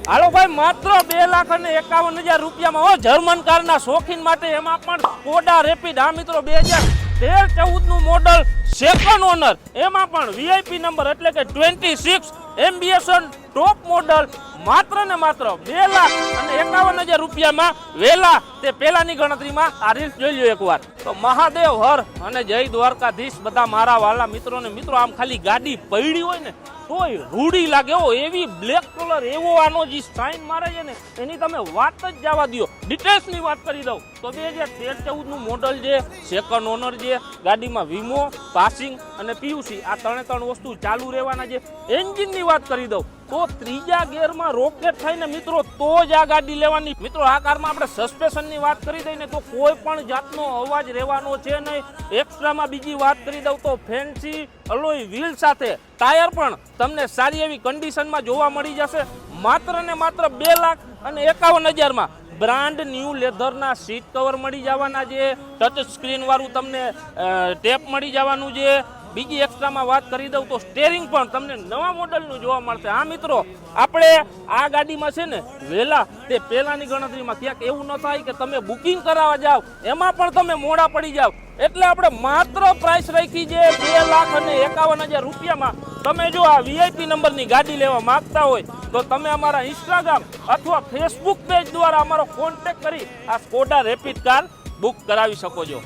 હાલો ભાઈ, માત્ર 2,51,000 રૂપિયામાં હો, જર્મન કારના શોખીન માટે, એમાં પણ સ્કોડા રેપિડ. આ મિત્રો 2013-14 નું મોડલ, સેકન્ડ ઓનર, એમાં પણ વીઆઈપી નંબર એટલે કે 26 એમ્બિશન ટોપ મોડલ, માત્ર ને માત્ર 2,51,000 રૂપિયામાં વેલા. તે પહેલાની ગણતરીમાં આ રીલ્સ જોઈ લો એકવાર. તો મહાદેવ હર અને જય દ્વારકાધીશ બધા મારા વાલા મિત્રોને. મિત્રો આમ ખાલી ગાડી પડી હોય ને તોય રૂડી લાગે હો, એવી બ્લેક કલર, એવો આનો જે સાઇન મારે છે ને એની તમે વાત જ જવા દો. ડિટેલ્સની વાત કરી દઉં તો 2013-14 નું મોડલ છે, સેકન્ડ ઓનર છે, ગાડીમાં વીમો, પાસિંગ અને પીયુસી આ ત્રણ વસ્તુ ચાલુ રહેવાના છે. એન્જિનની વાત કરી દઉં તો ત્રીજા ગિયરમાં રોકેટ થાય ને મિત્રો તો જ આ ગાડી લેવાની. મિત્રો આ કારમાં આપણે સસ્પેન્શનની વાત કરી દઈએ ને તો કોઈ પણ જાતનો અવાજ રહેવાનો છે નહીં. એક્સ્ટ્રામાં બીજી વાત કરી દઉં તો ફેન્સી અલોય વ્હીલ સાથે ટાયર પણ તમને સારી એવી કન્ડિશનમાં જોવા મળી જશે. માત્ર ને માત્ર 2,51,000માં બ્રાન્ડ ન્યૂ લેધરના સીટ કવર મળી જવાના છે. ટચ સ્ક્રીન વાળું તમને ટેપ મળી જવાનું છે. બીજી એક્સ્ટ્રામાં વાત કરી દઉં તો સ્ટેરિંગ પણ તમને નવા મોડલનું જોવા મળશે. હા મિત્રો, આપણે આ ગાડીમાં છે ને વહેલા તે પહેલાની ગણતરીમાં ક્યાંક એવું ન થાય કે તમે બુકિંગ કરાવવા જાઓ એમાં પણ તમે મોડા પડી જાઓ. એટલે આપણે માત્ર પ્રાઇસ રાખી છે 2,51,000 રૂપિયામાં. તમે જો આ વીઆઈપી નંબરની ગાડી લેવા માંગતા હોય તો તમે અમારા ઇન્સ્ટાગ્રામ અથવા ફેસબુક પેજ દ્વારા અમારો કોન્ટેક્ટ કરી આ સ્કોડા રેપિડ કાર બુક કરાવી શકો છો.